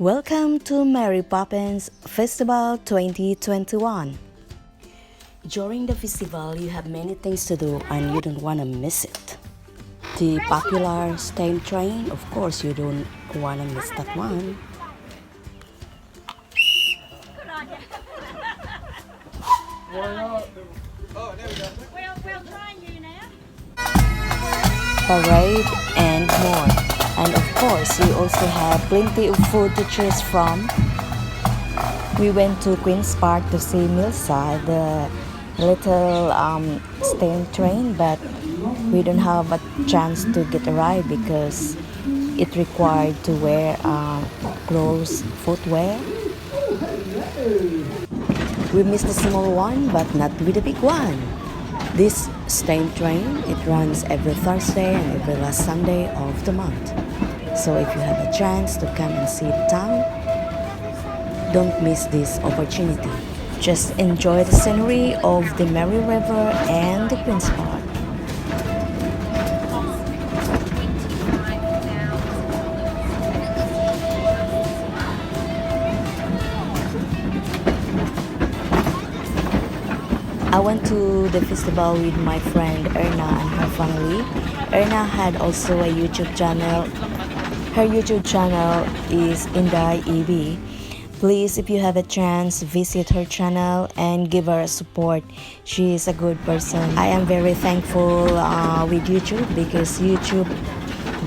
Welcome to Mary Poppins Festival 2021. During the festival, you have many things to do and you don't want to miss it. The popular steam train, of course, you don't want to miss that one. Parade and more. And of course, you also have plenty of food to choose from. We went to Queen's Park to see Milsa, the little steam train, but we don't have a chance to get a ride because it required to wear closed footwear. We missed the small one, but not with the big one. This steam train, it runs every Thursday and every last Sunday of the month. So if you have a chance to come and see the town, don't miss this opportunity. Just enjoy the scenery of the Mary River and the Queen's Park. I went to the festival with my friend Erna and her family. Erna had also a YouTube channel. Her YouTube channel is Inday EB. Please, if you have a chance, visit her channel and give her support. She is a good person. I am very thankful with YouTube because YouTube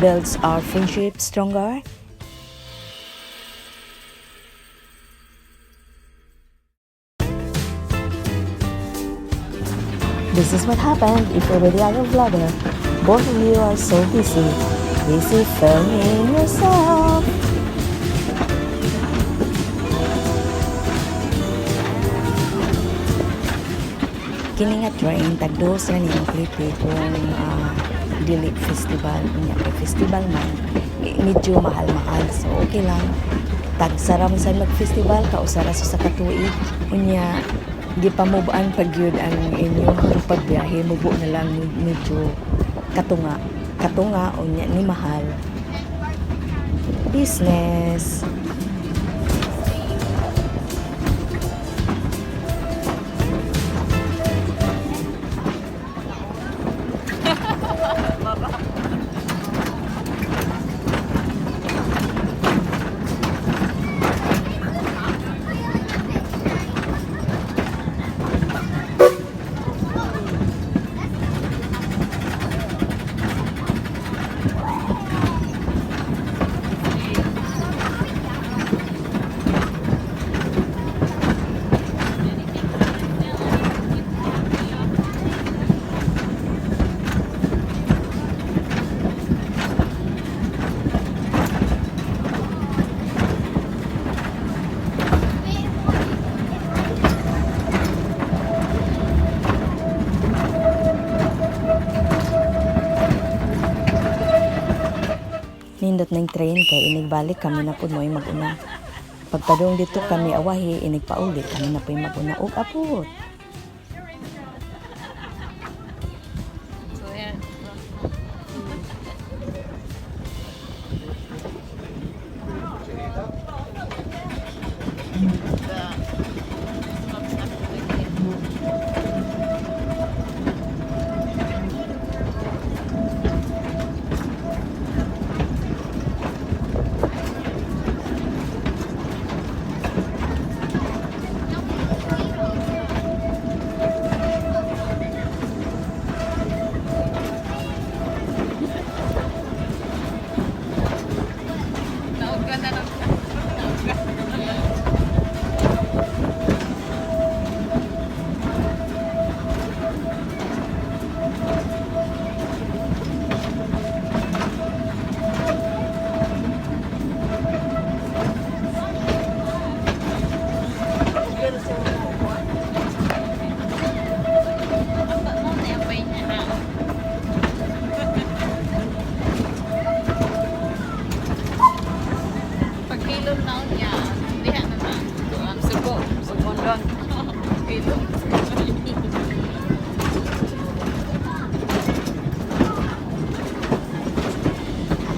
builds our friendship stronger. This is what happened if you're already are a vlogger. Both of you are so busy filming yourself. Kini nga train, tagdos na niyang klipi kung dili festival. Unya, festival man, medyo mahal-mahal. So, okay lang. Tagsara mo sa mag-festival, kausara sa katuig. Unya, di pa mubaan pag yun ang inyong pagbiyahe, mubo na lang medyo katunga o ni mahal. Business. Nindot ng train kay inigbalik kami na po mo'y mag-una. Pagpadong dito kami awahi, inigpauli kami na po'y mag-una. Og apot.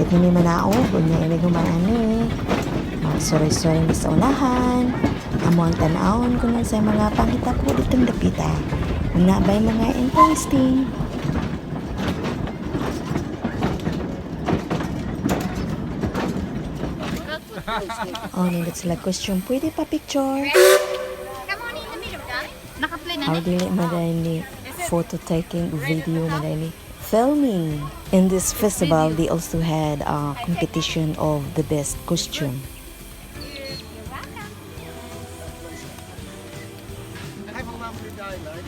Hapit ni Manao, kung niya ibig humaan magsuroy-suroy sa unahan. Amo ang tanawon kung sa mga pangita po ditong dapita. Nabay mga interesting. Oh, nindot sila costume. Pwede pa picture? Or dili madali photo taking, video madali filming. In this festival, they also had a competition of the best costume.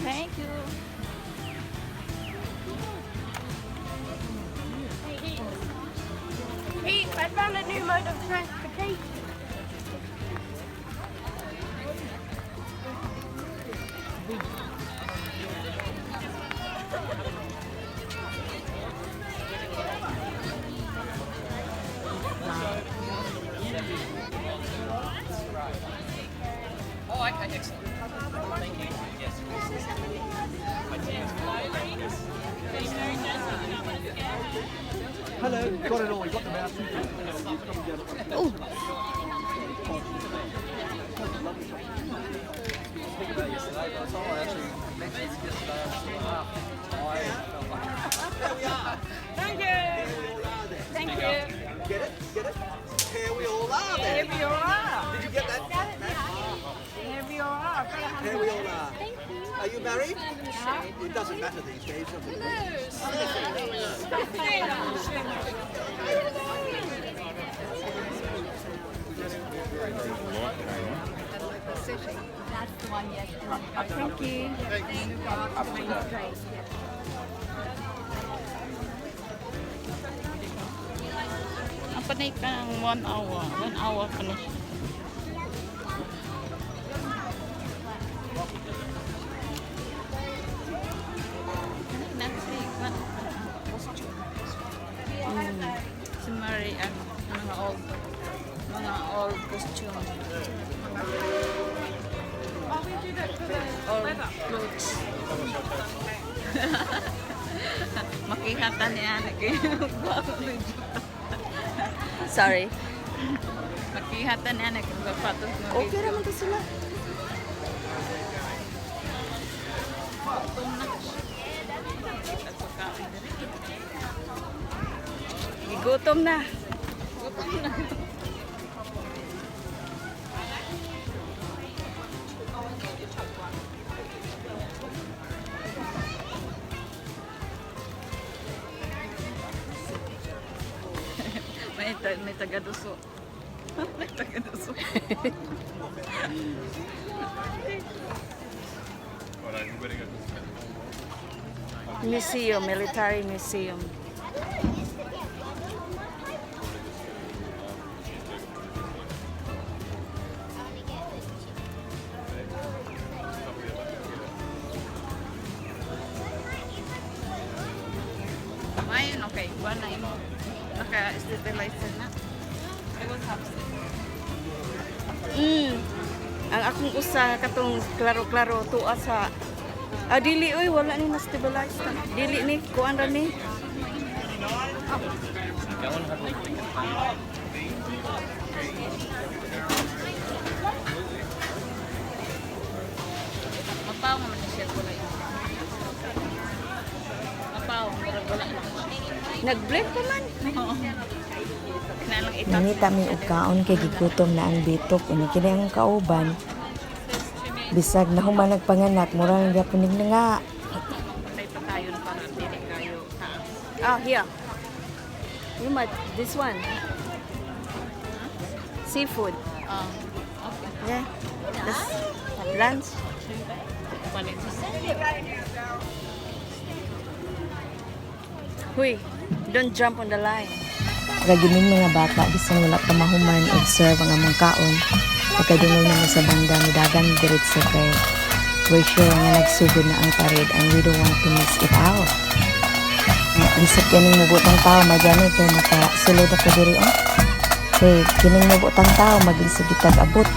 Thank you. Hey, I found a new mode of transportation. Oh, okay, excellent. Thank you. Yes. Hello, got it all, you got the mouse. Oh, Thank you. Thank you. Get it? Get it? Here we all are then. Here we are. Did you get that? Here we are. Here we all are. Are you married? It doesn't matter these days, does it? That's the one, yes. thank you. Ang panay ka ng 1 hour. 1 hour pa na siya. Si Mary, mga old costume. Old clothes. Makihata niya na Sorry. Makihata niya na patos na Okay naman to sila. Gutom na. May taga-duso. May taga-duso. Museum, military museum. Ayun, okay. Buwan na yun. Naka-sterilizer na. I will have Ang akong usa katong klaro-klaro tuwa sa dili oy wala ni na-stabilize na. Dili ni kuan ra ni. mapaw naman siya kulay. Mapaw, wala na. Nag-break pa man. Kinalang itak. Nangita mi og kaon kay gigutom na ang bitok ini kini ang kauban. Bisag na human nagpanganak mura nga punig na nga. Patay pa tayo para dili kayo. Here. You might this one. Seafood. Okay. Yeah. This lunch. Palit. Huy, don't jump on the line. Ragining mga bata, bisan wala pa mahuman, observe ang among kaon. Pagkadungol naman sa banda, midagan diretso kay we're sure nga nagsugod na ang parade and we don't want to miss it out. Lisap kining mabutang tao, magani kay nakasulod ako diri on. Kay kining mabutang tao, maglisod itag abot.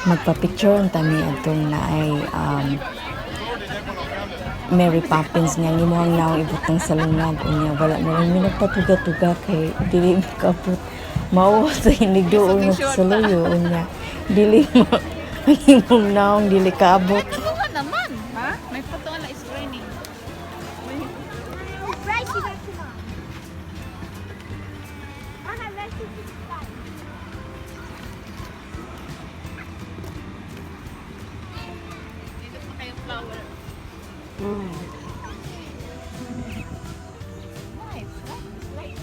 magpa-picture ang tami atong na ay Mary Poppins nga ni mo ang naong ibutang sa lungag unya wala na lang minagpatuga-tuga kay dili makabot mao sa hinigdoon nga sa luyo unya dili mo ang imong naong dili kaabot. Tuwa naman, ha? May photo na is raining. Dito pa kayong flower. Nice, right?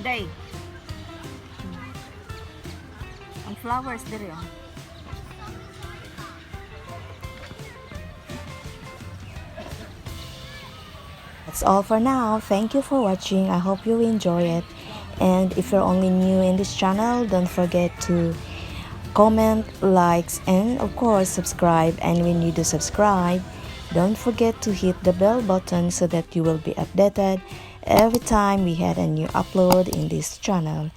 Day. Ang flowers diri oh. That's all for now. Thank you for watching. I hope you enjoy it. And if you're only new in this channel, don't forget to comment, likes, and of course subscribe. And when you do subscribe, don't forget to hit the bell button so that you will be updated every time we had a new upload in this channel.